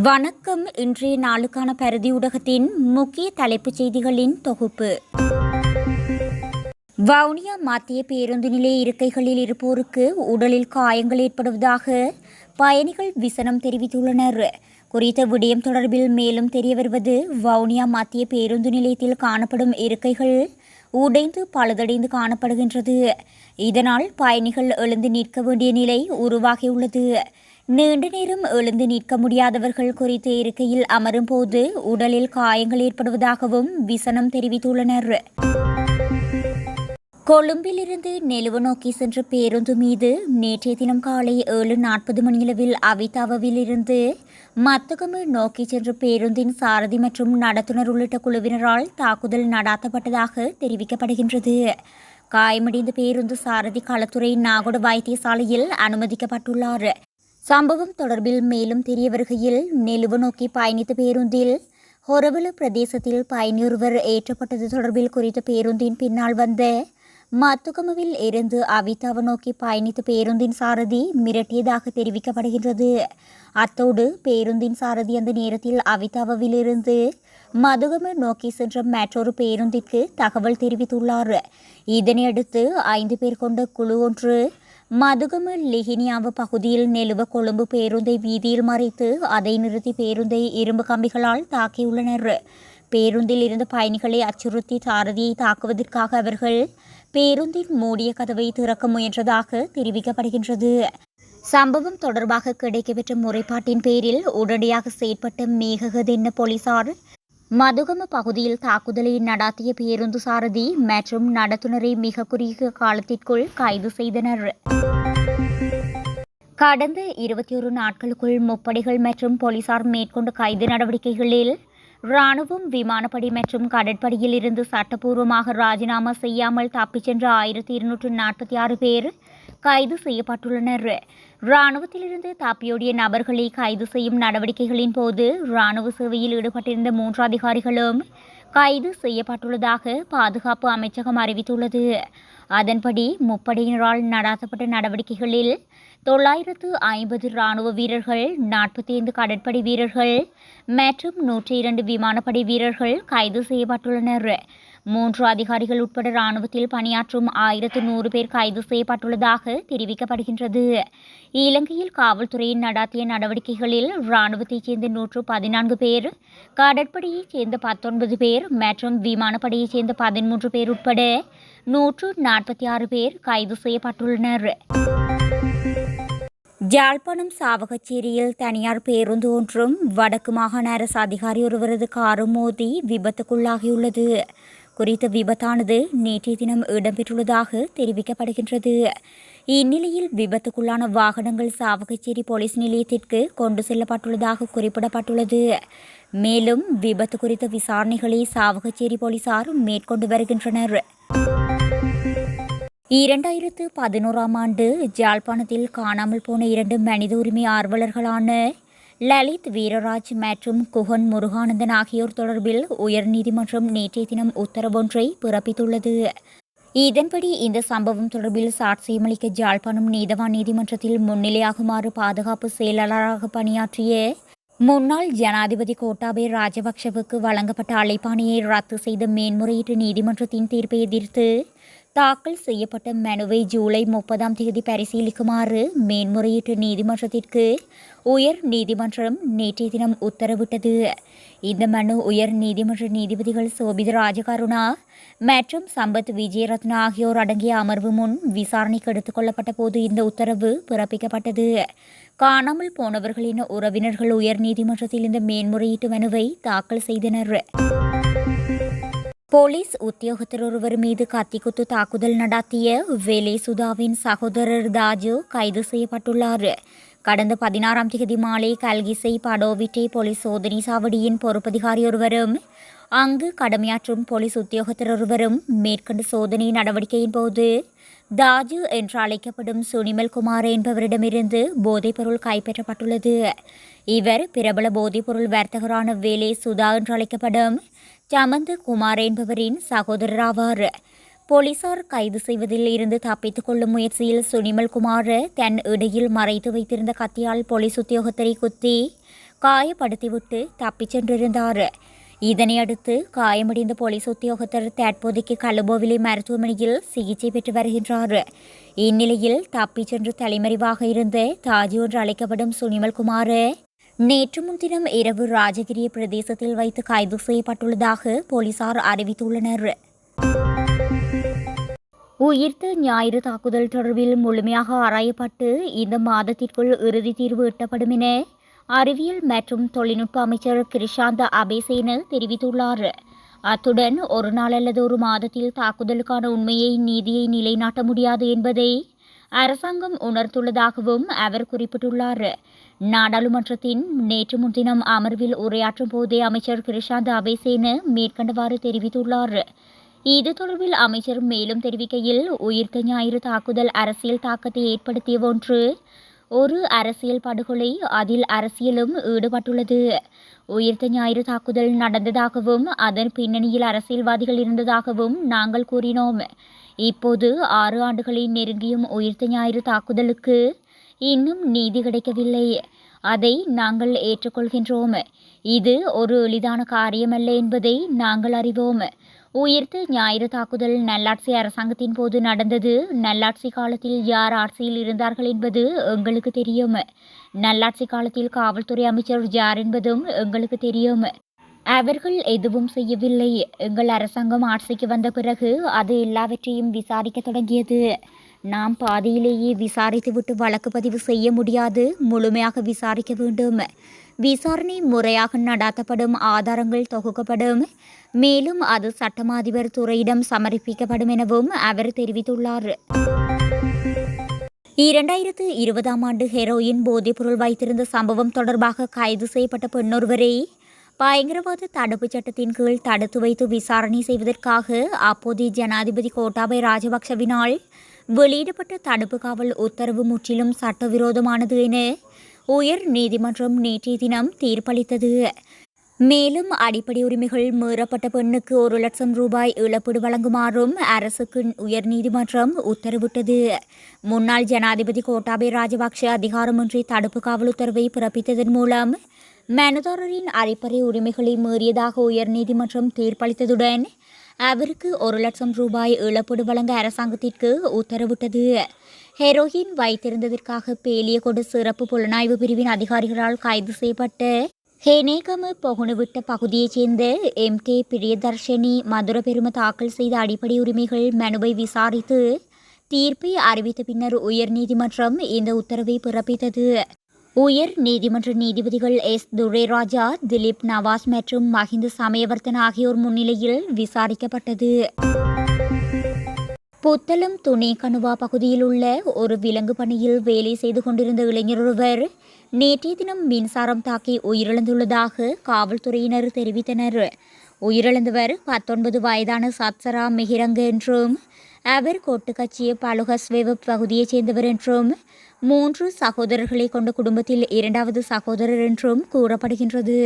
வணக்கம். இன்றைய நாளுக்கான பரதி ஊடகத்தின் முக்கிய தலைப்புச் செய்திகளின் தொகுப்பு. வவுனியா மத்திய பேருந்து நிலைய இருக்கைகளில் இருப்போருக்கு உடலில் காயங்கள் ஏற்படுவதாக பயணிகள் விசனம் தெரிவித்துள்ளனர். குறித்த விடயம் தொடர்பில் மேலும் தெரியவருவது, வவுனியா மத்திய பேருந்து நிலையத்தில் காணப்படும் இருக்கைகள் உடைந்து பழுதடைந்து காணப்படுகின்றது. இதனால் பயணிகள் எழுந்து நிற்க வேண்டிய நிலை உருவாகியுள்ளது. நீண்ட நேரம் எழுந்து நிற்க முடியாதவர்கள் குறித்த இருக்கையில் அமரும் போது உடலில் காயங்கள் ஏற்படுவதாகவும் விசனம் தெரிவித்துள்ளனர். கொழும்பிலிருந்து நெலுவ நோக்கி சென்ற பேருந்து மீது நேற்றைய தினம் காலை 7:40 மணியளவில் அவிதாவிலிருந்து மத்துகமு நோக்கி சென்ற பேருந்தின் சாரதி மற்றும் நடத்துனர் உள்ளிட்ட குழுவினரால் தாக்குதல் நடாத்தப்பட்டதாக தெரிவிக்கப்படுகின்றது. காயமடைந்த பேருந்து சாரதி களத்துறை நாகொட வைத்தியசாலையில் அனுமதிக்கப்பட்டுள்ளார். சம்பவம் தொடர்பில் மேலும் தெரிய வருகையில், நெலுவ நோக்கி பயணித்த பேருந்தில் ஹொரவல பிரதேசத்தில் பயணியொருவர் ஏற்றப்பட்டது தொடர்பில் குறித்த பேருந்தின் பின்னால் வந்த மத்துகமுவில் இருந்து அவிதாவ நோக்கி பயணித்த பேருந்தின் சாரதி மிரட்டியதாக தெரிவிக்கப்படுகின்றது. அத்தோடு பேருந்தின் சாரதி அந்த நேரத்தில் அவிதாவிலிருந்து மதுகம நோக்கி சென்ற மற்றொரு பேருந்திற்கு தகவல் தெரிவித்துள்ளார். இதனையடுத்து 5 பேர் கொண்ட குழு ஒன்று மதுகம லிஹினியாவு பகுதியில் நெலுவ கொழும்பு பேருந்தை வீதியில் மறைத்து அதை நிறுத்தி பேருந்தை இரும்பு கம்பிகளால் தாக்கியுள்ளனர். பேருந்தில் இருந்த பயணிகளை அச்சுறுத்தி சாரதியை தாக்குவதற்காக அவர்கள் பேருந்தின் மூடிய கதவை திறக்க முயன்றதாக தெரிவிக்கப்படுகின்றது. சம்பவம் தொடர்பாக கிடைக்கப்பெற்ற முறைப்பாட்டின் பேரில் உடனடியாக செயற்பட்ட மேககதென்ன போலீசார் மதுகம பகுதியில் தாக்குதலை நடாத்திய பேருந்து சாரதி மற்றும் நடத்துனரை மிக குறுகிய காலத்திற்குள் கைது செய்தனர். கடந்த 21 நாட்களுக்குள் முப்படைகள் மற்றும் போலீசார் மேற்கொண்ட கைது நடவடிக்கைகளில் இராணுவம், விமானப்படை மற்றும் கடற்படையில் இருந்து சட்டப்பூர்வமாக ராஜினாமா செய்யாமல் தப்பிச் சென்ற 1246 பேர் கைது செய்யப்பட்டுள்ளனர். இராணுவத்திலிருந்து தப்பியோடிய நபர்களை கைது செய்யும் நடவடிக்கைகளின் போது இராணுவ சேவையில் ஈடுபட்டிருந்த 3 அதிகாரிகளும் கைது செய்யப்பட்டுள்ளதாக பாதுகாப்பு அமைச்சகம் அறிவித்துள்ளது. அதன்படி முப்படையினரால் நடாத்தப்பட்ட நடவடிக்கைகளில் 950 இராணுவ வீரர்கள், 45 கடற்படை வீரர்கள் மற்றும் 102 விமானப்படை வீரர்கள் கைது செய்யப்பட்டுள்ளனர். 3 அதிகாரிகள் உட்பட இராணுவத்தில் பணியாற்றும் 1100 பேர் கைது செய்யப்பட்டுள்ளதாக தெரிவிக்கப்படுகின்றது. இலங்கையில் காவல்துறையின் நடாத்திய நடவடிக்கைகளில் இராணுவத்தைச் சேர்ந்த 114 பேர், கடற்படையைச் சேர்ந்த 19 பேர் மற்றும் விமானப்படையைச் சேர்ந்த 13 பேர் உட்பட 146 பேர் கைது செய்யப்பட்டுள்ளனர். யாழ்ப்பாணம் சாவகச்சேரியில் தனியார் பேருந்து ஒன்றும் வடக்கு மாகாண அரசு அதிகாரி ஒருவரது காரும் மோதி விபத்துக்குள்ளாகியுள்ளது. குறித்த விபத்தானது நேற்றைய தினம் இடம்பெற்றுள்ளதாக தெரிவிக்கப்படுகின்றது. இந்நிலையில் விபத்துக்குள்ளான வாகனங்கள் சாவகச்சேரி போலீஸ் நிலையத்திற்கு கொண்டு செல்லப்பட்டுள்ளதாக குறிப்பிடப்பட்டுள்ளது. மேலும் விபத்து குறித்த விசாரணைகளை சாவகச்சேரி போலீசார் மேற்கொண்டு வருகின்றனர். 2011ஆம் ஆண்டு யாழ்ப்பாணத்தில் காணாமல் போன 2 மனித உரிமை ஆர்வலர்களான லலித் வீரராஜ் மற்றும் குகன் முருகானந்தன் ஆகியோர் தொடர்பில் உயர்நீதிமன்றம் நேற்றைய தினம் உத்தரவொன்றை பிறப்பித்துள்ளது. இதன்படி இந்த சம்பவம் தொடர்பில் சாட்சியமளிக்க யாழ்ப்பாணம் நீதவான் நீதிமன்றத்தில் முன்னிலையாகுமாறு பாதுகாப்பு செயலாளராக பணியாற்றிய முன்னாள் ஜனாதிபதி கோட்டாபய ராஜபக்ஷவுக்கு வழங்கப்பட்ட அழைப்பாணையை ரத்து செய்த மேன்முறையீட்டு நீதிமன்றத்தின் தீர்ப்பை எதிர்த்து தாக்கல் செய்யப்பட்ட மனுவை ஜூலை 30ஆம் தேதி பரிசீலிக்குமாறு மேன்முறையீட்டு நீதிமன்றத்திற்கு உயர் நீதிமன்றம் நேற்றைய தினம் உத்தரவிட்டது. இந்த மனு உயர் நீதிமன்ற நீதிபதிகள் சோபித ராஜகருணா மற்றும் சம்பத் விஜயரத்னா ஆகியோர் அடங்கிய அமர்வு முன் விசாரணைக்கு எடுத்துக் கொள்ளப்பட்ட போது இந்த உத்தரவு பிறப்பிக்கப்பட்டது. காணாமல் போனவர்களின் உறவினர்கள் உயர் நீதிமன்றத்தில் இந்த மேன்முறையீட்டு மனுவை தாக்கல் செய்தனர். போலீஸ் உத்தியோகத்தர் ஒருவர் மீது கத்திக்குத்து தாக்குதல் நடாத்திய வேலே சுதாவின் சகோதரர் தாஜு கைது செய்யப்பட்டுள்ளார். கடந்த 16ஆம் தேதி மாலை கல்கிசை படோவிட்டே போலீஸ் சோதனை சாவடியின் பொறுப்பதிகாரி ஒருவரும் அங்கு கடமையாற்றும் போலீஸ் உத்தியோகத்தர் ஒருவரும் மேற்கொண்ட சோதனை நடவடிக்கையின் போது தாஜு என்று அழைக்கப்படும் சுனிமல் குமார் என்பவரிடமிருந்து போதைப்பொருள் கைப்பற்றப்பட்டுள்ளது. இவர் பிரபல போதைப்பொருள் வர்த்தகரான வேலே சுதா என்று அழைக்கப்படும் சமந்த குமார் என்பவரின் சகோதரர் ஆவார். போலீசார் கைது செய்வதில் இருந்து தப்பித்துக் கொள்ளும் முயற்சியில் சுனிமல் குமார் தன் இடையில் மறைத்து வைத்திருந்த கத்தியால் போலீஸ் உத்தியோகத்தரை குத்தி காயப்படுத்திவிட்டு தப்பிச் சென்றிருந்தார். இதனையடுத்து காயமடைந்த போலீஸ் உத்தியோகத்தர் தற்போதைக்கு கலுபோவிலே மருத்துவமனையில் சிகிச்சை பெற்று வருகின்றார். இந்நிலையில் தப்பிச் சென்று தலைமறைவாக இருந்த தாஜி என்று அழைக்கப்படும் சுனிமல்குமார் நேற்று முன்தினம் இரவு ராஜகிரிய பிரதேசத்தில் வைத்து கைது செய்யப்பட்டுள்ளதாக போலீசார் அறிவித்துள்ளனர். உயிர்த்த ஞாயிறு தாக்குதல் தொடர்பில் முழுமையாக ஆராயப்பட்டு இந்த மாதத்திற்குள் இறுதி தீர்வு எட்டப்படும் என அறிவியல் மற்றும் தொழில்நுட்ப அமைச்சர் கிருஷாந்த அபேசேன தெரிவித்துள்ளார். அத்துடன் ஒரு நாள் அல்லது ஒரு மாதத்தில் தாக்குதலுக்கான உண்மையை நீதியை நிலைநாட்ட முடியாது என்பதை அரசாங்கம் உணர்ந்துள்ளதாகவும் அவர் குறிப்பிட்டுள்ளார். நாடாளுமன்றத்தின் நேற்று முன்தினம் அமர்வில் உரையாற்றும் போதே அமைச்சர் கிருஷாந்த அபேசேன மேற்கண்டவாறு தெரிவித்துள்ளார். இது தொடர்பில் அமைச்சர் மேலும் தெரிவிக்கையில், உயிர்த்த ஞாயிறு தாக்குதல் அரசியல் தாக்கத்தை ஏற்படுத்திய ஒன்று. ஒரு அரசியல் படுகொலை, அதில் அரசியலும் ஈடுபட்டுள்ளது. உயிர்த்த ஞாயிறு தாக்குதல் நடந்ததாகவும் அதன் பின்னணியில் அரசியல்வாதிகள் இருந்ததாகவும் நாங்கள் கூறினோம். இப்போது 6 ஆண்டுகளை நெருங்கியும் உயிர்த்த ஞாயிறு தாக்குதலுக்கு இன்னும் நீதி கிடைக்கவில்லை. அதை நாங்கள் ஏற்றுக்கொள்கின்றோம். இது ஒரு எளிதான காரியமல்ல என்பதை நாங்கள் அறிவோம். உயிர்த்த ஞாயிறு தாக்குதல் நல்லாட்சி அரசாங்கத்தின் போது நடந்தது. நல்லாட்சி காலத்தில் யார் ஆட்சியில் இருந்தார்கள் என்பது எங்களுக்கு தெரியும். நல்லாட்சி காலத்தில் காவல்துறை அமைச்சர் யார் என்பதும் எங்களுக்கு தெரியும். அவர்கள் எதுவும் செய்யவில்லை. எங்கள் அரசாங்கம் ஆட்சிக்கு வந்த பிறகு அது எல்லாவற்றையும் விசாரிக்க தொடங்கியது. நாம் பாதியிலேயே விசாரித்துவிட்டு வழக்கு பதிவு செய்ய முடியாது. முழுமையாக விசாரிக்க வேண்டும். விசாரணை முறையாக நடாத்தப்படும், ஆதாரங்கள் தொகுக்கப்படும், மேலும் அது சட்டமா அதிபர் துறையிடம் சமர்ப்பிக்கப்படும் எனவும் அவர் தெரிவித்துள்ளார். 2020ஆம் ஆண்டு ஹெரோயின் போதைப்பொருள் வைத்திருந்த சம்பவம் தொடர்பாக கைது செய்யப்பட்ட பெண்ணொருவரை பயங்கரவாத தடுப்புச் சட்டத்தின் கீழ் தடுத்து வைத்து விசாரணை செய்வதற்காக அப்போதைய ஜனாதிபதி கோட்டாபய ராஜபக்ஷவினால் வெளியிடப்பட்ட தடுப்பு காவல் உத்தரவு முற்றிலும் சட்டவிரோதமானது என உயர் நீதிமன்றம் நேற்றைய தினம் தீர்ப்பளித்தது. மேலும் அடிப்படை உரிமைகள் மீறப்பட்ட பெண்ணுக்கு 1 லட்சம் ரூபாய் இழப்பீடு வழங்குமாறும் அரசுக்கு உயர்நீதிமன்றம் உத்தரவிட்டது. முன்னாள் ஜனாதிபதி கோட்டாபய ராஜபக்ஷ அதிகாரமின்றி தடுப்பு காவல் உத்தரவை பிறப்பித்ததன் மூலம் மனுதாரரின் அடிப்படை உரிமைகளை மீறியதாக உயர்நீதிமன்றம் தீர்ப்பளித்ததுடன் அவருக்கு 1 லட்சம் ரூபாய் இழப்பீடு வழங்க அரசாங்கத்திற்கு உத்தரவிட்டது. ஹெரோயின் வைத்திருந்ததற்காக பேலியகொடு சிறப்பு புலனாய்வு பிரிவின் அதிகாரிகளால் கைது செய்யப்பட்ட ஹேனேகம பொகுணுவிட்ட பகுதியைச் சேர்ந்த MK பிரியதர்ஷினி மதுரபெரும தாக்கல் செய்த அடிப்படை உரிமைகள் மனுவை விசாரித்து தீர்ப்பை அறிவித்த பின்னர் உயர்நீதிமன்றம் இந்த உத்தரவை பிறப்பித்தது. உயர் நீதிமன்ற நீதிபதிகள் S. துரைராஜா, திலீப் நவாஸ் மற்றும் மஹிந்த சமயவர்த்தன ஆகியோர் முன்னிலையில் விசாரிக்கப்பட்டது. புத்தளம் துணைக்கணுவா பகுதியில் உள்ள ஒரு விலங்கு பண்ணையில் வேலை செய்து கொண்டிருந்த இளைஞர் ஒருவர் நேற்றைய தினம் மின்சாரம் தாக்கி உயிரிழந்துள்ளதாக காவல்துறையினர் தெரிவித்தனர். உயிரிழந்தவர் 19 வயதான சத்சரா மிகிரங்க என்றும் அவர் கொட்டுக்கச்சிய பலுகஸ்வேவ பகுதியைச் சேர்ந்தவர் என்றும் 3 சகோதரர்களை கொண்ட குடும்பத்தில் 2வது சகோதரர் என்றும் கூறப்படுகின்றது.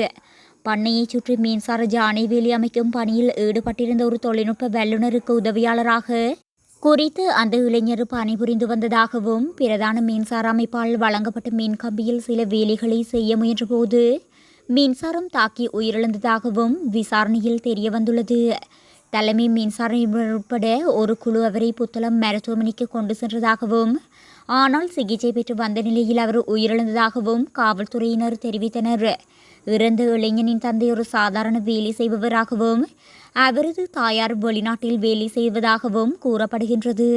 பண்ணையைச் சுற்றி மின்சார ஜானை வேலி அமைக்கும் பணியில் ஈடுபட்டிருந்த ஒரு தொழில்நுட்ப வல்லுநருக்கு உதவியாளராக குறித்து அந்த இளைஞர் பணிபுரிந்து வந்ததாகவும் பிரதான மின்சார அமைப்பால் வழங்கப்பட்ட மின் கம்பியில் சில வேலைகளை செய்ய முயன்றபோது மின்சாரம் தாக்கி உயிரிழந்ததாகவும் விசாரணையில் தெரியவந்துள்ளது. தலைமை மின்சார நிபுணர் உட்பட ஒரு குழு அவரை புத்தளம் மருத்துவமனைக்கு கொண்டு சென்றதாகவும் ஆனால் சிகிச்சை பெற்று வந்த நிலையில் அவர் உயிரிழந்ததாகவும் காவல்துறையினர் தெரிவித்தனர். இறந்த இளைஞனின் தந்தை ஒரு சாதாரண வேலை செய்பவராகவும் அவரது தாயார் வெளிநாட்டில் வேலை செய்வதாகவும் கூறப்படுகின்றது.